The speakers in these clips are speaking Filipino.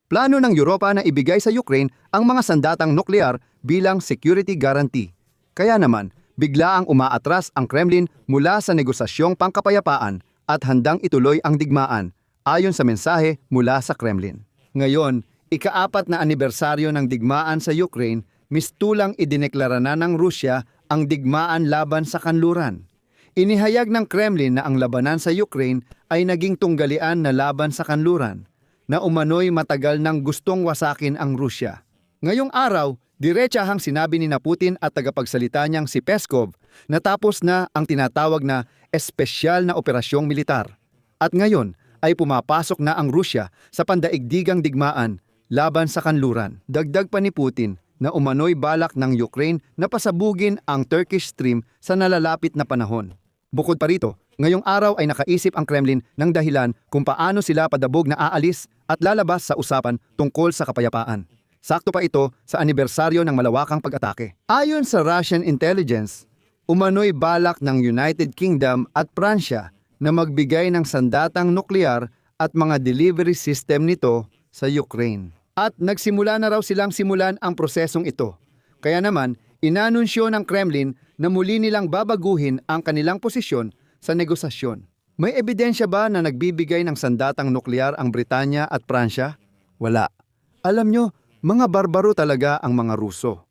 Plano ng Europa na ibigay sa Ukraine ang mga sandatang nuklear bilang security guarantee. Kaya naman, bigla ang umaatras ang Kremlin mula sa negosasyong pangkapayapaan at handang ituloy ang digmaan, ayon sa mensahe mula sa Kremlin. Ngayon, ika-4 na anibersaryo ng digmaan sa Ukraine, mistulang idineklara na ng Rusya ang digmaan laban sa kanluran. Inihayag ng Kremlin na ang labanan sa Ukraine ay naging tunggalian na laban sa kanluran, na umano'y matagal nang gustong wasakin ang Rusya. Ngayong araw, diretsahang sinabi ni Putin at tagapagsalita niyang si Peskov na tapos na ang tinatawag na espesyal na operasyong militar. At ngayon ay pumapasok na ang Rusya sa pandaigdigang digmaan laban sa kanluran. Dagdag pa ni Putin na umano'y balak ng Ukraine na pasabugin ang Turkish Stream sa nalalapit na panahon. Bukod pa rito, ngayong araw ay nakaisip ang Kremlin ng dahilan kung paano sila padabog na aalis at lalabas sa usapan tungkol sa kapayapaan. Sakto pa ito sa anibersaryo ng malawakang pag-atake. Ayon sa Russian intelligence, umano'y balak ng United Kingdom at Pransya na magbigay ng sandatang nuklear at mga delivery system nito sa Ukraine. At nagsimula na raw silang simulan ang prosesong ito. Kaya naman, inanunsyo ng Kremlin na muli nilang babaguhin ang kanilang posisyon sa negosasyon. May ebidensya ba na nagbibigay ng sandatang nuklear ang Britanya at Pransya? Wala. Alam nyo, mga barbaro talaga ang mga Ruso.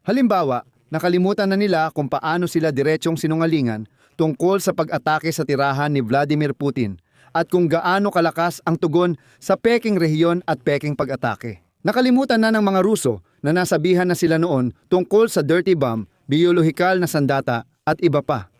Halimbawa, nakalimutan na nila kung paano sila diretsyong sinungalingan tungkol sa pag-atake sa tirahan ni Vladimir Putin at kung gaano kalakas ang tugon sa peking rehiyon at peking pag-atake. Nakalimutan na ng mga Ruso na nasabihan na sila noon tungkol sa dirty bomb, biolohikal na sandata at iba pa.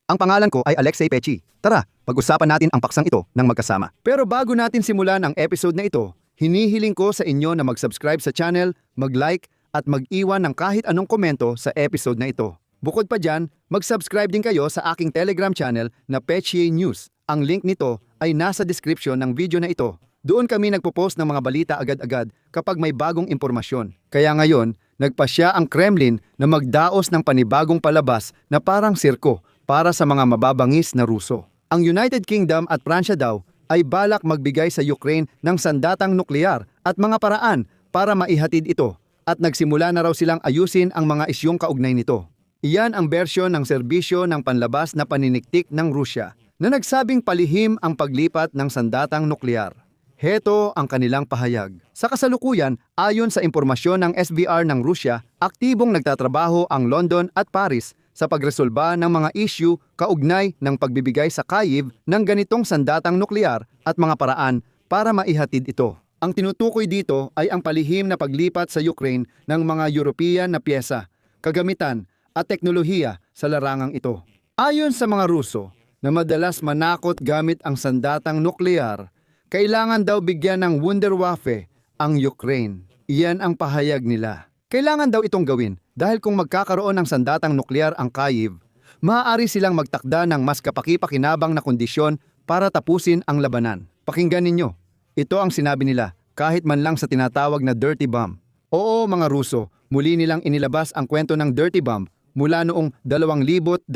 Ang pangalan ko ay Alexei Pechi. Tara, pag-usapan natin ang paksang ito ng magkasama. Pero bago natin simulan ang episode na ito, hinihiling ko sa inyo na mag-subscribe sa channel, mag-like at mag-iwan ng kahit anong komento sa episode na ito. Bukod pa dyan, mag-subscribe din kayo sa aking Telegram channel na Pechi News. Ang link nito ay nasa description ng video na ito. Doon kami nagpo-post ng mga balita agad-agad kapag may bagong impormasyon. Kaya ngayon, nagpasya ang Kremlin na magdaos ng panibagong palabas na parang sirko para sa mga mababangis na Ruso. Ang United Kingdom at Pransya daw ay balak magbigay sa Ukraine ng sandatang nuklear at mga paraan para maihatid ito at nagsimula na raw silang ayusin ang mga isyong kaugnay nito. Iyan ang bersyon ng serbisyo ng panlabas na paniniktik ng Rusya na nagsabing palihim ang paglipat ng sandatang nuklear. Heto ang kanilang pahayag. Sa kasalukuyan, ayon sa impormasyon ng SBR ng Rusya, aktibong nagtatrabaho ang London at Paris sa pagresolba ng mga issue kaugnay ng pagbibigay sa Kyiv ng ganitong sandatang nuklear at mga paraan para maihatid ito. Ang tinutukoy dito ay ang palihim na paglipat sa Ukraine ng mga European na piyesa, kagamitan at teknolohiya sa larangang ito. Ayon sa mga Ruso na madalas manakot gamit ang sandatang nuklear, kailangan daw bigyan ng Wunderwaffe ang Ukraine. Iyan ang pahayag nila. Kailangan daw itong gawin dahil kung magkakaroon ng sandatang nuklear ang Kyiv, maaari silang magtakda ng mas kapaki-pakinabang na kondisyon para tapusin ang labanan. Pakinggan ninyo, ito ang sinabi nila kahit man lang sa tinatawag na dirty bomb. Oo mga Ruso, muli nilang inilabas ang kwento ng dirty bomb mula noong 2022.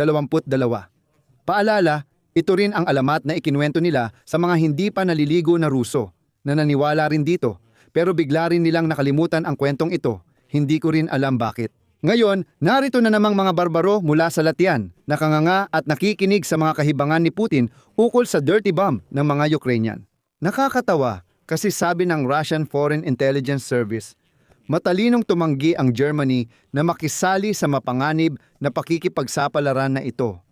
Paalala, ito rin ang alamat na ikinwento nila sa mga hindi pa naliligo na Ruso na naniwala rin dito pero bigla rin nilang nakalimutan ang kwentong ito. Hindi ko rin alam bakit. Ngayon, narito na namang mga barbaro mula sa Latian, nakanganga at nakikinig sa mga kahibangan ni Putin ukol sa dirty bomb ng mga Ukrainian. Nakakatawa kasi sabi ng Russian Foreign Intelligence Service, matalinong tumanggi ang Germany na makisali sa mapanganib na pakikipagsapalaran na ito.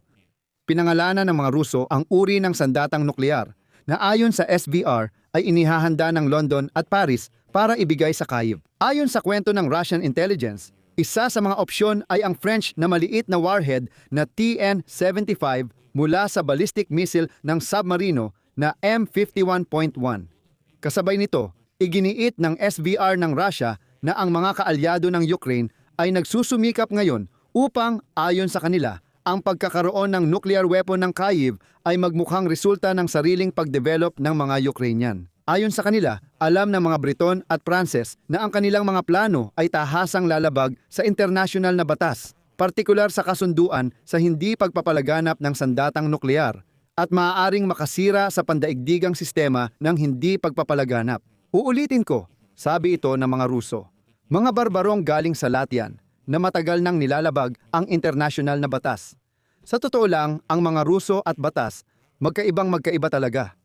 Pinangalanan ng mga Ruso ang uri ng sandatang nuklear na ayon sa SVR ay inihahanda ng London at Paris para ibigay sa Kyiv. Ayon sa kwento ng Russian intelligence, isa sa mga opsyon ay ang French na maliit na warhead na TN-75 mula sa ballistic missile ng submarino na M51.1. Kasabay nito, iginiit ng SVR ng Russia na ang mga kaalyado ng Ukraine ay nagsusumikap ngayon upang, ayon sa kanila, ang pagkakaroon ng nuclear weapon ng Kyiv ay magmukhang resulta ng sariling pagdevelop ng mga Ukrainian. Ayon sa kanila, alam ng mga Briton at Pranses na ang kanilang mga plano ay tahasang lalabag sa internasyonal na batas, partikular sa kasunduan sa hindi pagpapalaganap ng sandatang nuklear at maaaring makasira sa pandaigdigang sistema ng hindi pagpapalaganap. Uulitin ko, sabi ito ng mga Ruso. Mga barbarong galing sa Latvian na matagal nang nilalabag ang internasyonal na batas. Sa totoo lang, ang mga Ruso at batas, magkaiba talaga.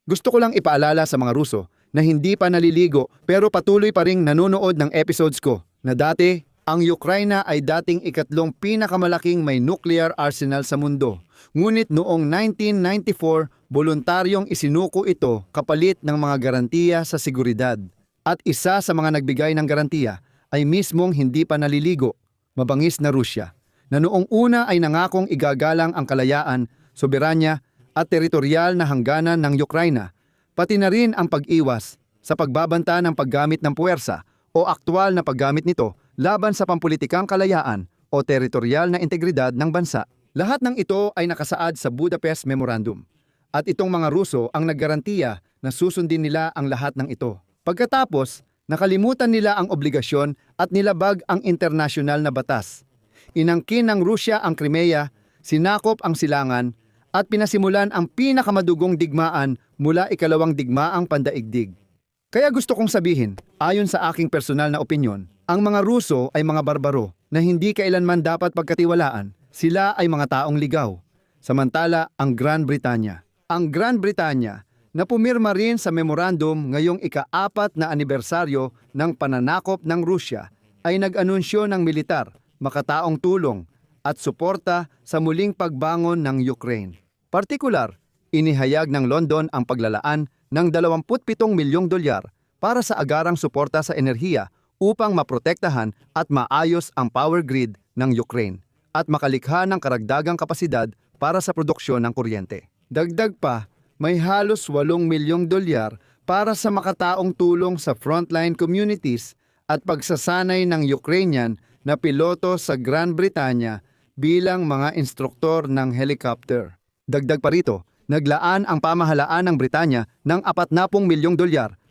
Gusto ko lang ipaalala sa mga Ruso na hindi pa naliligo pero patuloy pa ring nanonood ng episodes ko na dati, ang Ukraine ay dating ikatlong pinakamalaking may nuclear arsenal sa mundo. Ngunit noong 1994, voluntaryong isinuko ito kapalit ng mga garantiya sa seguridad. At isa sa mga nagbigay ng garantiya ay mismong hindi pa naliligo, mabangis na Rusya, na noong una ay nangakong igagalang ang kalayaan, soberanya at teritoryal na hangganan ng Ukraine, pati na rin ang pag-iwas sa pagbabanta ng paggamit ng puwersa o aktwal na paggamit nito laban sa pampulitikang kalayaan o teritoryal na integridad ng bansa. Lahat ng ito ay nakasaad sa Budapest Memorandum. At itong mga Ruso ang naggarantiya na susundin nila ang lahat ng ito. Pagkatapos, nakalimutan nila ang obligasyon at nilabag ang internasyonal na batas. Inangkin ng Rusya ang Crimea, sinakop ang silangan, at pinasimulan ang pinakamadugong digmaan mula ikalawang digmaang pandaigdig. Kaya gusto kong sabihin, ayon sa aking personal na opinyon, ang mga Ruso ay mga barbaro na hindi kailanman dapat pagkatiwalaan. Sila ay mga taong ligaw. Samantala, ang Grand Britanya. Ang Grand Britanya na pumirma rin sa memorandum ngayong ika-4 na anibersaryo ng pananakop ng Rusya ay nag-anunsyo ng militar, makataong tulong at suporta sa muling pagbangon ng Ukraine. Partikular, inihayag ng London ang paglalaan ng $27 milyong para sa agarang suporta sa enerhiya upang maprotektahan at maayos ang power grid ng Ukraine at makalikha ng karagdagang kapasidad para sa produksyon ng kuryente. Dagdag pa, may halos $8 milyong para sa makataong tulong sa frontline communities at pagsasanay ng Ukrainian na piloto sa Grand Britanya bilang mga instruktor ng helicopter. Dagdag pa rito, naglaan ang pamahalaan ng Britanya ng $40 milyong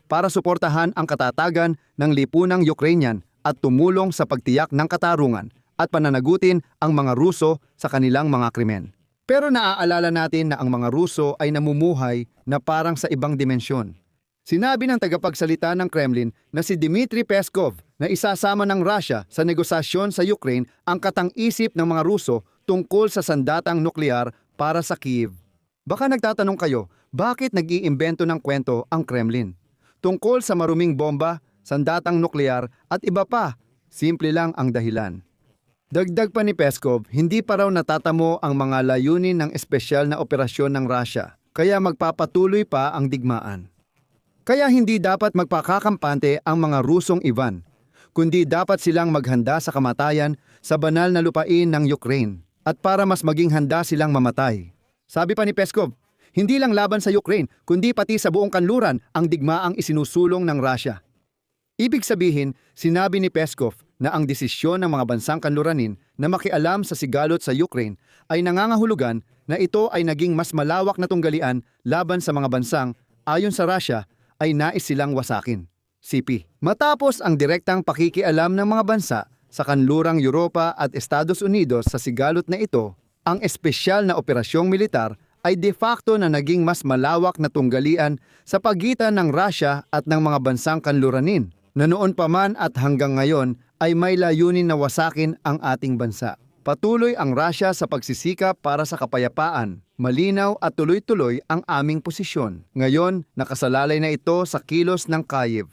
para suportahan ang katatagan ng lipunang Ukrainian at tumulong sa pagtiyak ng katarungan at pananagutin ang mga Ruso sa kanilang mga krimen. Pero naaalala natin na ang mga Ruso ay namumuhay na parang sa ibang dimensyon. Sinabi ng tagapagsalita ng Kremlin na si Dmitry Peskov na isasama ng Russia sa negosasyon sa Ukraine ang katang-isip ng mga Ruso tungkol sa sandatang nuklear para sa Kyiv. Baka nagtatanong kayo, bakit nag-iimbento ng kwento ang Kremlin? Tungkol sa maruming bomba, sandatang nuklear at iba pa, simple lang ang dahilan. Dagdag pa ni Peskov, hindi pa raw natatamo ang mga layunin ng espesyal na operasyon ng Russia, kaya magpapatuloy pa ang digmaan. Kaya hindi dapat magpakakampante ang mga Rusong Ivan, kundi dapat silang maghanda sa kamatayan sa banal na lupain ng Ukraine at para mas maging handa silang mamatay. Sabi pa ni Peskov, hindi lang laban sa Ukraine, kundi pati sa buong kanluran ang digmaang isinusulong ng Russia. Ibig sabihin, sinabi ni Peskov na ang desisyon ng mga bansang kanluranin na makialam sa sigalot sa Ukraine ay nangangahulugan na ito ay naging mas malawak na tunggalian laban sa mga bansang, ayon sa Russia, ay nais silang wasakin. CP. Matapos ang direktang pakikialam ng mga bansa sa kanlurang Europa at Estados Unidos sa sigalot na ito, ang espesyal na operasyong militar ay de facto na naging mas malawak na tunggalian sa pagitan ng Russia at ng mga bansang kanluranin, na noon pa man at hanggang ngayon ay may layunin na wasakin ang ating bansa. Patuloy ang Russia sa pagsisikap para sa kapayapaan. Malinaw at tuloy-tuloy ang aming posisyon. Ngayon, nakasalalay na ito sa kilos ng Kyiv.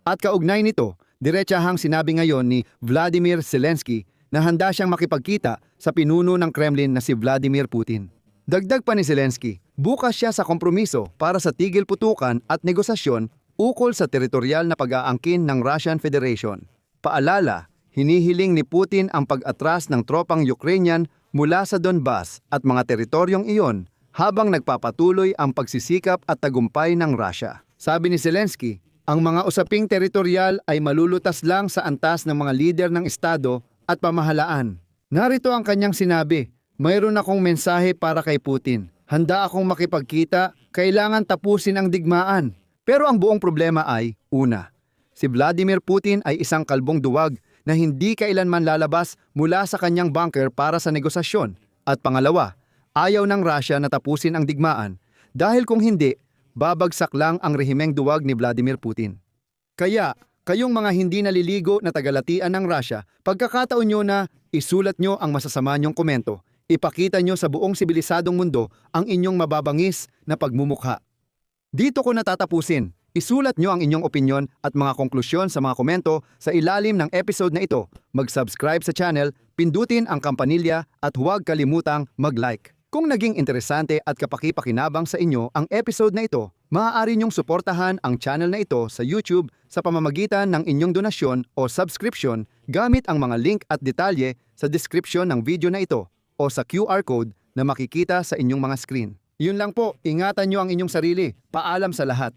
At kaugnay nito, diretsahang sinabi ngayon ni Vladimir Zelensky na handa siyang makipagkita sa pinuno ng Kremlin na si Vladimir Putin. Dagdag pa ni Zelensky, bukas siya sa kompromiso para sa tigil putukan at negosasyon ukol sa teritoryal na pag-aangkin ng Russian Federation. Paalala, hinihiling ni Putin ang pag-atras ng tropang Ukrainian mula sa Donbas at mga teritoryong iyon habang nagpapatuloy ang pagsisikap at tagumpay ng Russia. Sabi ni Zelensky, ang mga usaping teritoryal ay malulutas lang sa antas ng mga lider ng Estado at pamahalaan. Narito ang kanyang sinabi, mayroon akong mensahe para kay Putin. Handa akong makipagkita, kailangan tapusin ang digmaan. Pero ang buong problema ay, una, si Vladimir Putin ay isang kalbong duwag na hindi kailanman lalabas mula sa kanyang bunker para sa negosasyon. At pangalawa, ayaw ng Russia na tapusin ang digmaan dahil kung hindi, babagsak lang ang rehimeng duwag ni Vladimir Putin. Kaya, kayong mga hindi naliligo na tagalatian ng Russia, pagkakataon nyo na isulat nyo ang masasama nyong komento. Ipakita nyo sa buong sibilisadong mundo ang inyong mababangis na pagmumukha. Dito ko natatapusin. Isulat nyo ang inyong opinyon at mga konklusyon sa mga komento sa ilalim ng episode na ito. Mag-subscribe sa channel, pindutin ang kampanilya at huwag kalimutang mag-like. Kung naging interesante at kapaki-pakinabang sa inyo ang episode na ito, maaari nyong suportahan ang channel na ito sa YouTube sa pamamagitan ng inyong donasyon o subscription gamit ang mga link at detalye sa description ng video na ito o sa QR code na makikita sa inyong mga screen. Yun lang po, ingatan nyo ang inyong sarili. Paalam sa lahat.